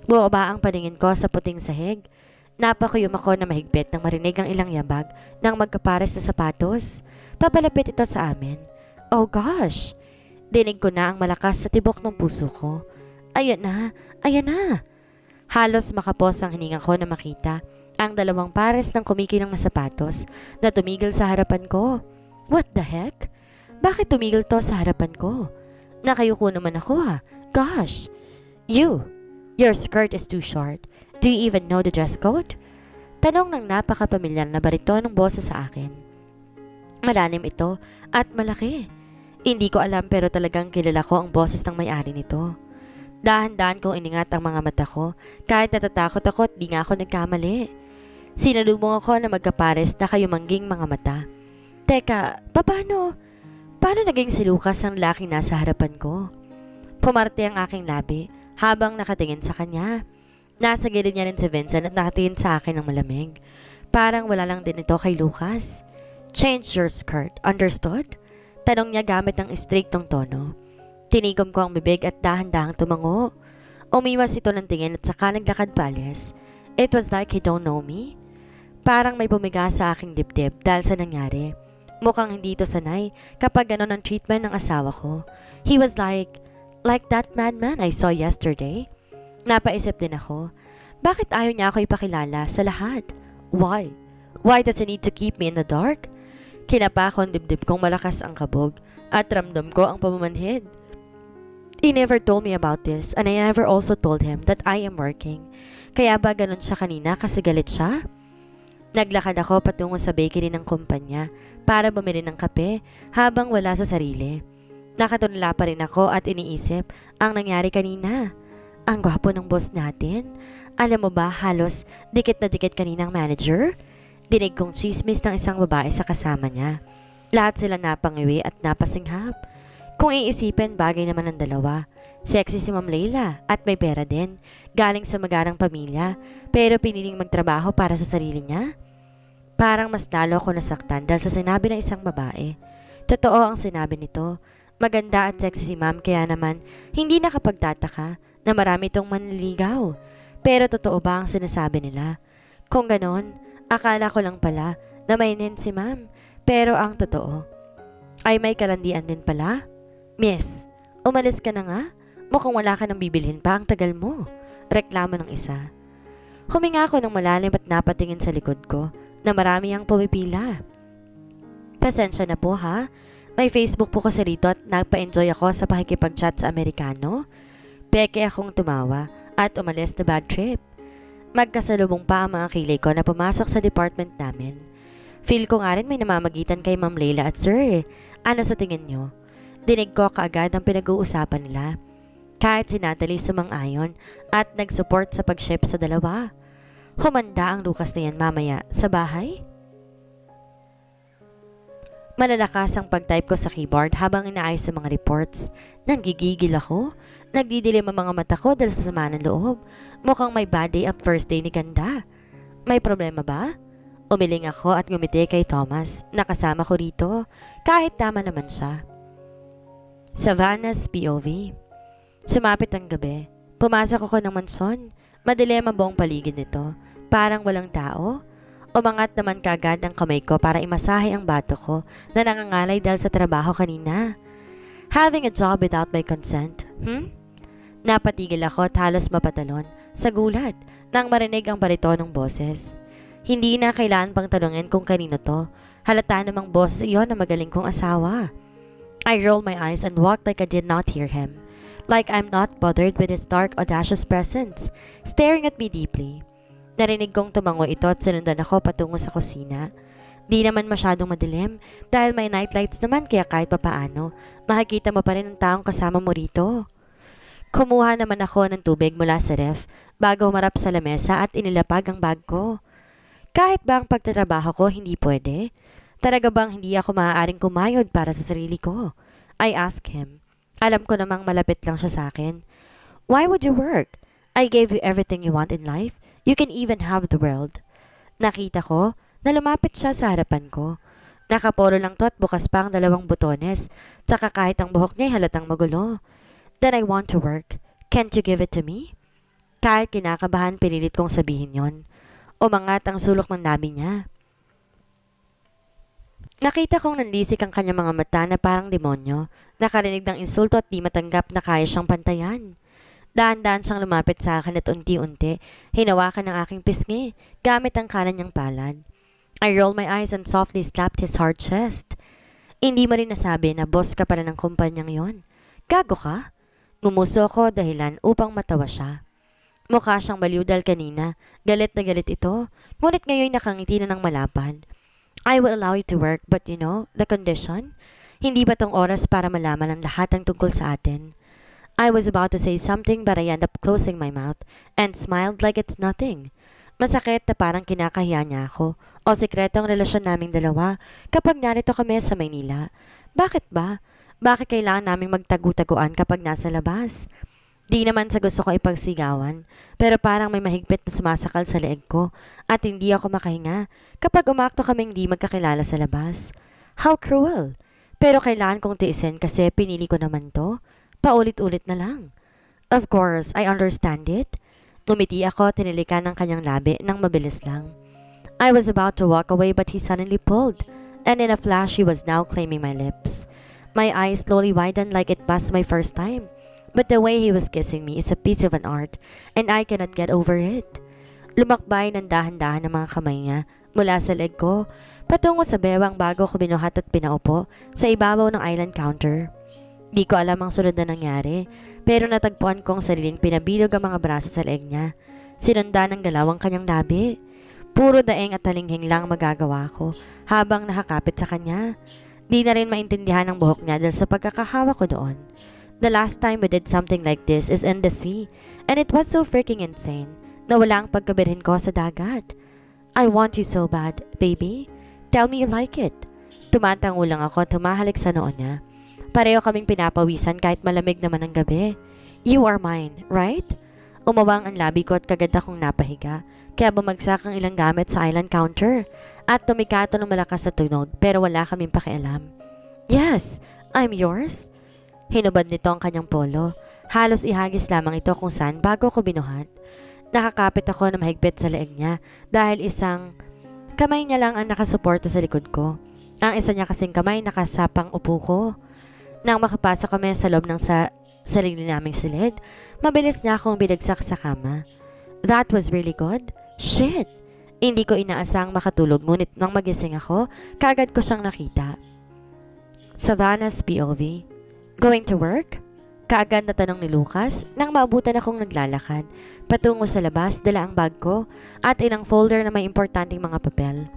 Bumaba ang paningin ko sa puting sahig. Napakuyom ako na mahigpit nang marinig ang ilang yabag ng magkapares na sapatos. Papalapit ito sa amin. Oh gosh! Dinig ko na ang malakas sa tibok ng puso ko. Ayan na! Ayan na! Halos makapos ang hininga ko na makita ang dalawang pares ng kumikinang na sapatos na tumigil sa harapan ko. What the heck? Bakit tumigil to sa harapan ko? Nakayuko naman ako ha. Gosh! Your skirt is too short. Do you even know the dress code? Tanong ng napakapamilyar na baritonong boses sa akin. Malalim ito at malaki. Hindi ko alam pero talagang kilala ko ang boses ng may-ari nito. Dahan-dahan kong iningat ang mga mata ko kahit natatakot ako at di nga ako nagkamali. Sinalubong ako na magkapares na kayumangging mga mata. Teka, paano? Paano naging si Lucas ang lalaking nasa harapan ko? Pumarte ang aking labi habang nakatingin sa kanya. Nasa gilid niya rin si Vincent at nakatingin sa akin ng malamig. Parang wala lang din ito kay Lucas. Change your skirt, understood? Tanong niya gamit ng istriktong tono. Tinigom ko ang bibig at dahan-dahang tumango. Umiwas ito ng tingin at saka naglakad palis. It was like he don't know me. Parang may bumiga sa aking dibdib dahil sa nangyari. Mukhang hindi ito sanay kapag ganon ang treatment ng asawa ko. He was like that madman I saw yesterday. Napaisip din ako. Bakit ayaw niya ako ipakilala sa lahat? Why? Why does he need to keep me in the dark? Kinapa ko ang dibdib kong malakas ang kabog at ramdam ko ang pamamanhid. He never told me about this and I never also told him that I am working. Kaya ba ganun siya kanina kasi galit siya? Naglakad ako patungo sa bakery ng kumpanya para bumili ng kape habang wala sa sarili. Nakatunla pa rin ako at iniisip ang nangyari kanina. Ang gwapo ng boss natin. Alam mo ba halos dikit na dikit kaninang manager? Dinig kong chismis ng isang babae sa kasama niya. Lahat sila napangiwi at napasinghap. Kung iisipin, bagay naman ang dalawa. Sexy si Ma'am Leila at may pera din. Galing sa magarang pamilya pero piniling magtrabaho para sa sarili niya. Parang mas lalo ako nasaktan dahil sa sinabi ng isang babae. Totoo ang sinabi nito. Maganda at sexy si Ma'am kaya naman hindi nakapagtataka na marami itong manliligaw. Pero totoo ba ang sinasabi nila? Kung ganon, akala ko lang pala na may nin si Ma'am. Pero ang totoo ay may kalandian din pala. Miss, umalis ka na nga? Mukhang wala ka nang bibilhin pa, ang tagal mo. Reklamo ng isa. Huminga ako ng malalim at napatingin sa likod ko na marami ang pumipila. Pasensya na po ha. May Facebook po kasi rito at nagpa-enjoy ako sa pakikipag-chat sa Amerikano. Peke akong tumawa at umalis na bad trip. Magkasalubong pa ang mga kilay ko na pumasok sa department namin. Feel ko nga rin may namamagitan kay Ma'am Leila at Sir. Ano sa tingin nyo? Dinig ko kaagad ang pinag-uusapan nila. Kahit si Natalie sumang-ayon at nag-support sa pag-ship sa dalawa. Humanda ang Lucas na yan mamaya sa bahay? Malalakas ang pag-type ko sa keyboard habang inaayos sa mga reports. Nanggigigil ako. Nagdidilim ang mga mata ko dahil sa sama ng loob. Mukhang may bad day at first day ni Ganda. May problema ba? Umiling ako at ngumiti kay Thomas. Nakasama ko rito. Kahit tama naman siya. Savannah's POV. Sumapit ang gabi. Pumasok ako ng mansyon. Madilim ang buong paligid nito. Parang walang tao. Umangat naman kaagad ang kamay ko para imasahe ang bato ko na nangangalay dahil sa trabaho kanina. Having a job without my consent? Napatigil ako at halos mapatalon sa gulat nang marinig ang baritonong boses. Hindi na kailangan pang tanungin kung kanino to. Halata namang boses iyon na magaling kong asawa. I rolled my eyes and walked like I did not hear him. Like I'm not bothered with his dark, audacious presence, staring at me deeply. Narinig kong tumango ito at sinundan ako patungo sa kusina. Di naman masyadong madilim dahil may nightlights naman kaya kahit papaano, makikita mo pa rin ang taong kasama mo rito. Kumuha naman ako ng tubig mula sa ref bago humarap sa lamesa at inilapag ang bag ko. Kahit ba ang pagtatrabaho ko hindi pwede? Talaga bang hindi ako maaaring kumayod para sa sarili ko? I asked him. Alam ko namang malapit lang siya sa akin. Why would you work? I gave you everything you want in life. You can even have the world. Nakita ko na lumapit siya sa harapan ko. Nakapolo lang to at bukas pa ang 2 butones. Tsaka kahit ang buhok niya halatang magulo. Then I want to work. Can't you give it to me? Kahit kinakabahan, pinilit kong sabihin yon. Umangat ang sulok ng labi niya. Nakita kong nanlisik ang kanyang mga mata na parang demonyo. Nakarinig ng insulto at di matanggap na kaya siyang pantayan. Dahan-dahan siyang lumapit sa akin at unti-unti, hinawakan ng aking pisngi gamit ang kanan niyang palad. I rolled my eyes and softly slapped his hard chest. Hindi mo rin nasabi na boss ka pala ng kumpanyang yon. Gago ka? Ngumuso ko dahilan upang matawa siya. Mukha siyang baliw dahil kanina. Galit na galit ito. Ngunit ngayon nakangiti na ng malapad. I will allow you to work, but you know, the condition? Hindi ba tong oras para malaman ang lahat ng tungkol sa atin? I was about to say something but I ended up closing my mouth and smiled like it's nothing. Masakit na parang kinakahiya niya ako o sikreto ang relasyon naming dalawa kapag narito kami sa Maynila. Bakit ba? Bakit kailangan naming magtagu-taguan kapag nasa labas? Di naman sa gusto ko ipagsigawan, pero parang may mahigpit na sumasakal sa leeg ko at hindi ako makahinga kapag umakto kaming di magkakilala sa labas. How cruel! Pero kailangan kong tiisin kasi pinili ko naman to. Paulit-ulit na lang. Of course, I understand it. Ngumiti ako, tinilikan ng kanyang labi nang mabilis lang. I was about to walk away but he suddenly pulled, and in a flash he was now claiming my lips. My eyes slowly widened like it was my first time. But the way he was kissing me is a piece of an art, and I cannot get over it. Lumakbay ng dahan-dahan ang mga kamay niya mula sa leg ko, patungo sa bewang bago ko binuhat at pinaupo sa ibabaw ng island counter. Di ko alam ang sunod na nangyari, pero natagpuan kong sariling pinabilog ang mga braso sa leg niya. Sinundan ng galaw ang kanyang labi. Puro daeng at talinghing lang magagawa ko habang nakakapit sa kanya. Di na rin maintindihan ang buhok niya dahil sa pagkakahawa ko doon. The last time we did something like this is in the sea, and it was so freaking insane na wala ang pagkabirhin ko sa dagat. I want you so bad, baby. Tell me you like it. Tumatango lang ako at tumahalik sa noon niya. Pareho kaming pinapawisan kahit malamig naman ang gabi. You are mine, right? Umawang ang labi ko at kagad akong napahiga, kaya bumagsak ang ilang gamit sa island counter at tumikato ng malakas sa tunog pero wala kaming pakialam. Yes, I'm yours. Hinubad nito ang kanyang polo. Halos ihagis lamang ito kung saan bago ko binuhat. Nakakapit ako na mahigpit sa leeg niya dahil isang kamay niya lang ang nakasuporta sa likod ko. Ang isa niya kasing kamay nakasapang upo ko. Nang makapasok kami sa loob ng sarili naming silid, mabilis niya akong binagsak sa kama. That was really good. Shit! Hindi ko inaasang makatulog ngunit nang magising ako, kagad ko siyang nakita. Savannah's POV. Going to work? Kaagad na tanong ni Lucas nang maabutan akong naglalakad. Patungo sa labas, dala ang bag ko at ilang folder na may importanteng mga papel.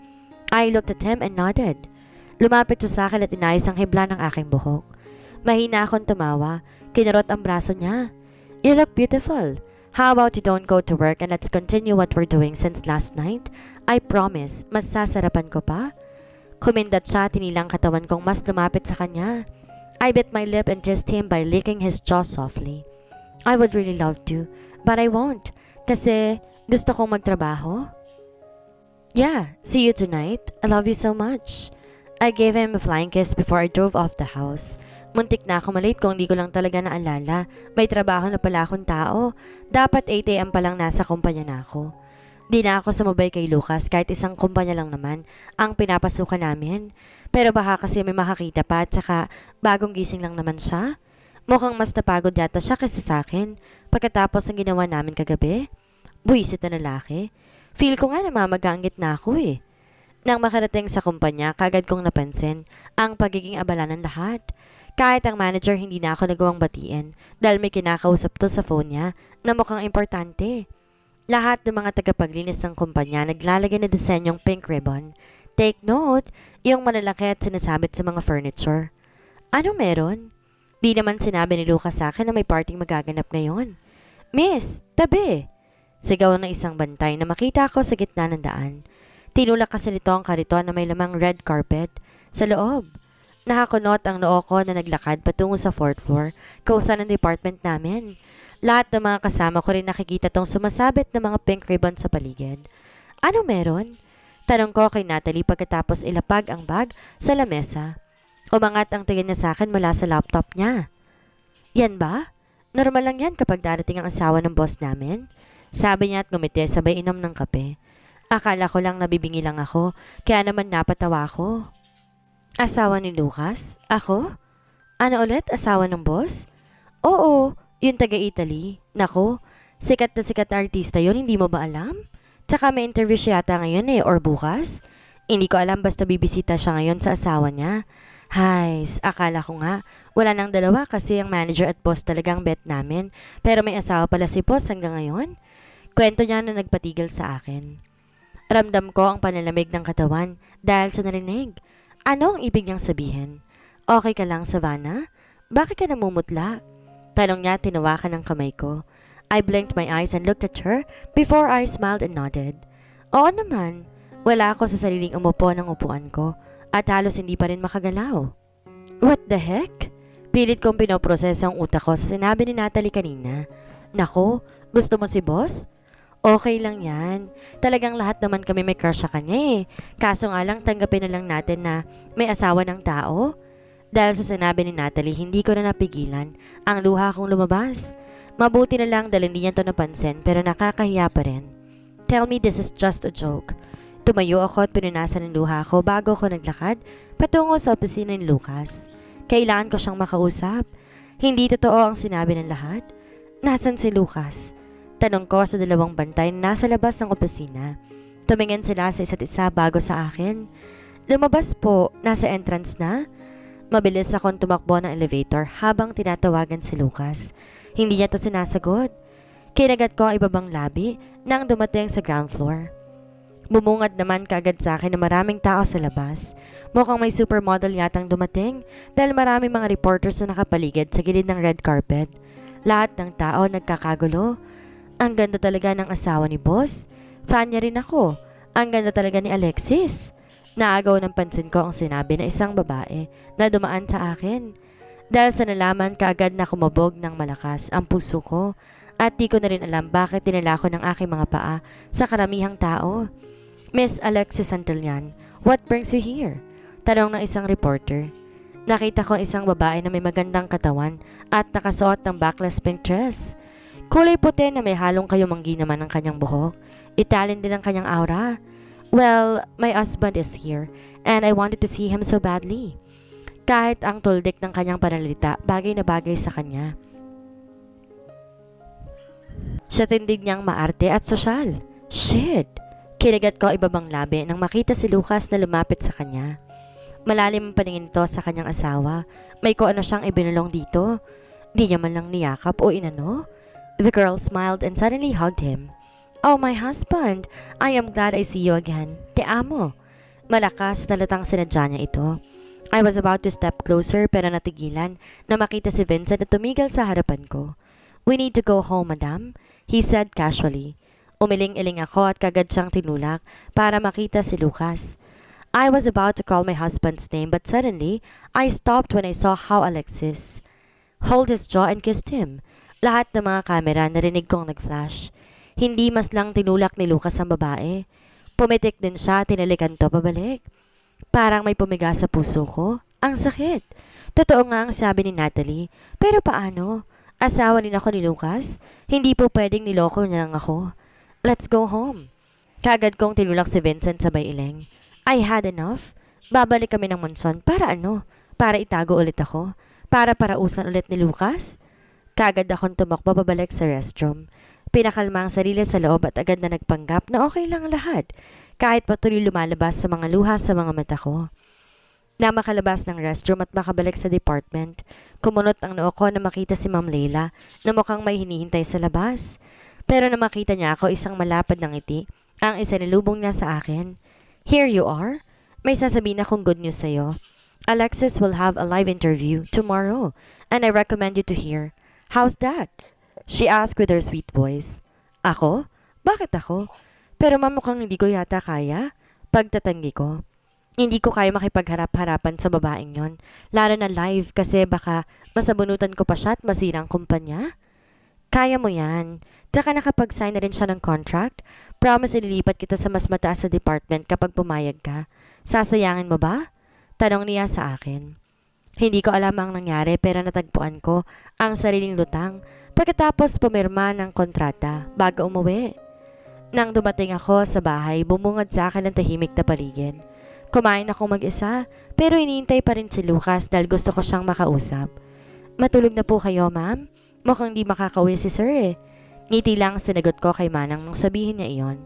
I looked at him and nodded. Lumapit siya sa akin at inayos ang hibla ng aking buhok. Mahina akong tumawa. Kinurot ang braso niya. You look beautiful. How about you don't go to work and let's continue what we're doing since last night? I promise, mas sasarapan ko pa. Kumindat siya, tinilang katawan kong mas lumapit sa kanya. I bit my lip and kissed him by licking his jaw softly. I would really love to, but I won't. Kasi gusto kong magtrabaho. Yeah, see you tonight. I love you so much. I gave him a flying kiss before I drove off the house. Muntik na ako malate kung di ko lang talaga naalala. May trabaho na pala akong tao. Dapat 8 AM pa lang nasa kumpanya na ako. Di na ako sumabay kay Lucas kahit isang kumpanya lang naman ang pinapasukan namin. Pero baka kasi may makakita pa at saka bagong gising lang naman siya. Mukhang mas napagod yata siya kaysa sa akin pagkatapos ng ginawa namin kagabi. Buwisit na lalaki. Feel ko nga namamaganggit na ako eh. Nang makarating sa kumpanya, kagad kong napansin ang pagiging abala ng lahat. Kahit ang manager hindi na ako nagawang batiin dahil may kinakausap to sa phone niya na mukhang importante. Lahat ng mga tagapaglinis ng kumpanya naglalagay na disenyong pink ribbon. Take note, yung malalaki at sinasabit sa mga furniture. Ano meron? Di naman sinabi ni Lucas sa akin na may parting magaganap ngayon. Miss, tabi! Sigaw ng isang bantay na makita ako sa gitna ng daan. Tinulak kasi nito ang kariton na may lamang red carpet sa loob. Nakakunot ang noo ko na naglakad patungo sa 4th floor, kausan ng department namin. Lahat ng mga kasama ko rin nakikita tong sumasabit ng mga pink ribbon sa paligid. Ano meron? Tanong ko kay Natalie pagkatapos ilapag ang bag sa lamesa. Umangat ang tingin niya sa akin mula sa laptop niya. Yan ba? Normal lang yan kapag darating ang asawa ng boss namin. Sabi niya at ngumiti sabay inom ng kape. Akala ko lang nabibingi lang ako, kaya naman napatawa ko. Asawa ni Lucas? Ako? Ano ulit? Asawa ng boss? Oo, yung taga-Italy. Nako, sikat na sikat na artista yun, hindi mo ba alam? Tsaka may interview siya yata ngayon or bukas? Hindi ko alam basta bibisita siya ngayon sa asawa niya. Hays, akala ko nga, wala nang dalawa kasi ang manager at boss talagang bet namin. Pero may asawa pala si boss hanggang ngayon. Kwento niya na nagpatigil sa akin. Ramdam ko ang panalamig ng katawan dahil sa narinig. Ano ang ibig niyang sabihin? Okay ka lang, Savannah? Bakit ka namumutla? Tanong niya, tinawakan ng kamay ko. I blinked my eyes and looked at her before I smiled and nodded. Oo naman. Wala ako sa sariling umupo ng upuan ko at halos hindi pa rin makagalaw. What the heck? Pilit kong pinoproseso ang utak ko sa sinabi ni Natalie kanina. Nako, gusto mo si boss? Okay lang yan. Talagang lahat naman kami may crush sa kanya eh. Kaso nga lang tanggapin na lang natin na may asawa ng tao. Dahil sa sinabi ni Natalie, hindi ko na napigilan ang luha kong lumabas. Mabuti na lang dahil hindi niya to napansin pero nakakahiya pa rin. Tell me this is just a joke. Tumayo ako at pinunasan ng luha ko bago ako naglakad patungo sa opisina ni Lucas. Kailangan ko siyang makausap. Hindi totoo ang sinabi ng lahat. Nasaan si Lucas? Tanong ko sa dalawang bantay na nasa labas ng opisina. Tumingin sila sa isa't isa bago sa akin. Lumabas po, nasa entrance na. Mabilis akong tumakbo ng elevator habang tinatawagan si Lucas. Hindi niya to sinasagot. Kinagat ko ang ibabang labi nang dumating sa ground floor. Bumungad naman kaagad sa akin na maraming tao sa labas. Mukhang may supermodel yatang dumating dahil maraming mga reporters na nakapaligid sa gilid ng red carpet. Lahat ng tao nagkakagulo. Ang ganda talaga ng asawa ni boss. Fan niya rin ako. Ang ganda talaga ni Alexis. Naagaw ng pansin ko ang sinabi ng isang babae na dumaan sa akin. Dahil sa nalaman kaagad na kumabog ng malakas ang puso ko at di ko na rin alam bakit dinala ko ng aking mga paa sa karamihang tao. Miss Alexis Santillán, what brings you here? Tanong ng isang reporter. Nakita ko isang babae na may magandang katawan at nakasuot ng backless pink dress. Kulay puti na may halong kayumanggi naman ang kanyang buhok. Italian din ang kanyang aura. Well, my husband is here and I wanted to see him so badly. Kahit ang tuldik ng kanyang panalita, bagay na bagay sa kanya. Siya tindig niyang maarte at sosyal. Shit! Kinagat ko ibabang labi nang makita si Lucas na lumapit sa kanya. Malalim ang paningin nito sa kanyang asawa. May kung ano siyang ibinulong dito. Di niya man lang niyakap o inano. The girl smiled and suddenly hugged him. Oh, my husband! I am glad I see you again. Te amo. Malakas sa talatang sinadya niya ito. I was about to step closer pero natigilan na makita si Vincent at tumigil sa harapan ko. We need to go home, madam, he said casually. Umiling-iling ako at kagad siyang tinulak para makita si Lucas. I was about to call my husband's name but suddenly I stopped when I saw how Alexis hold his jaw and kissed him. Lahat ng mga kamera narinig kong nag-flash. Hindi mas lang tinulak ni Lucas ang babae. Pumitik din siya, tinalikan to pabalik. Parang may pumiga sa puso ko. Ang sakit. Totoo nga ang sabi ni Natalie. Pero paano? Asawa din ako ni Lucas? Hindi po pwedeng niloko niya lang ako. Let's go home. Kagad kong tinulak si Vincent sabay ileng. I had enough. Babalik kami ng Monson. Para ano? Para itago ulit ako? Para parausan ulit ni Lucas? Kagad akong tumakbo pabalik sa restroom. Pinakalma ang sarili sa loob at agad na nagpanggap na okay lang ang lahat. Kahit patuloy lumalabas sa mga luha sa mga mata ko. Na makalabas ng restroom at makabalik sa department, kumunot ang noo ko na makita si Ma'am Leila na mukhang may hinihintay sa labas. Pero na makita niya ako isang malapad ng ngiti, ang isinilubong niya sa akin. Here you are. May sasabihin akong good news sa'yo. Alexis will have a live interview tomorrow and I recommend you to hear. How's that? She asked with her sweet voice. Ako? Bakit ako? Pero mukhang hindi ko yata kaya. Pagtatanggi ko. Hindi ko kaya makipagharap-harapan sa babaeng yon. Lalo na live kasi baka masabunutan ko pa siya at masira ang kumpanya. Kaya mo yan. Tsaka nakapag-sign na rin siya ng contract. Promise ililipat kita sa mas mataas sa department kapag pumayag ka. Sasayangin mo ba? Tanong niya sa akin. Hindi ko alam ang nangyari pero natagpuan ko ang sariling lutang pagkatapos pumirma ng kontrata bago umuwi. Nang dumating ako sa bahay, bumungad sa akin ang tahimik na paligid. Kumain ako mag-isa pero hinihintay pa rin si Lucas dahil gusto ko siyang makausap. Matulog na po kayo, ma'am? Mukhang di makakauwi si sir eh. Ngiti lang sinagot ko kay Manang nung sabihin niya iyon.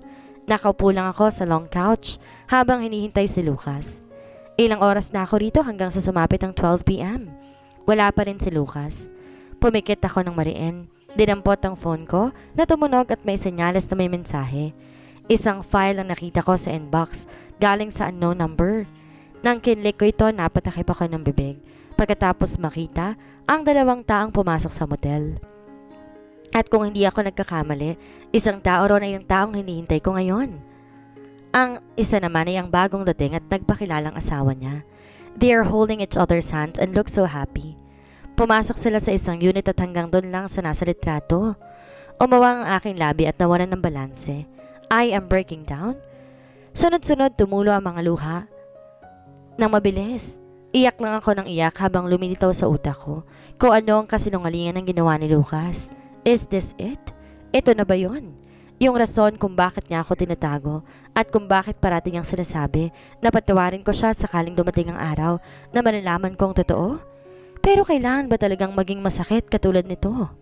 Nakaupo lang ako sa long couch habang hinihintay si Lucas. Ilang oras na ako rito hanggang sa sumapit ang 12 p.m. Wala pa rin si Lucas. Pumikit ako ng mariin. Dinampot ang phone ko na tumunog at may senyales na may mensahe. Isang file ang nakita ko sa inbox galing sa unknown number. Nang kinlik ko ito, napatakip ako ng bibig. Pagkatapos makita ang dalawang taong pumasok sa motel. At kung hindi ako nagkakamali, isang tao ron ay ang taong hinihintay ko ngayon. Ang isa naman ay ang bagong dating at nagpakilalang asawa niya. They are holding each other's hands and look so happy. Pumasok sila sa isang unit at hanggang doon lang sa nasa litrato. Umawang ang aking labi at nawalan ng balanse. I am breaking down. Sunod-sunod tumulo ang mga luha. Nang mabilis, iyak lang ako ng iyak habang lumilitaw sa utak ko kung ano ang kasinungalingan ng ginawa ni Lucas. Is this it? Ito na ba yun? Yung rason kung bakit niya ako tinatago at kung bakit parating niyang sinasabi na patawarin ko siya sakaling dumating ang araw na malalaman kong totoo? Pero kailangan ba talagang maging masakit katulad nito?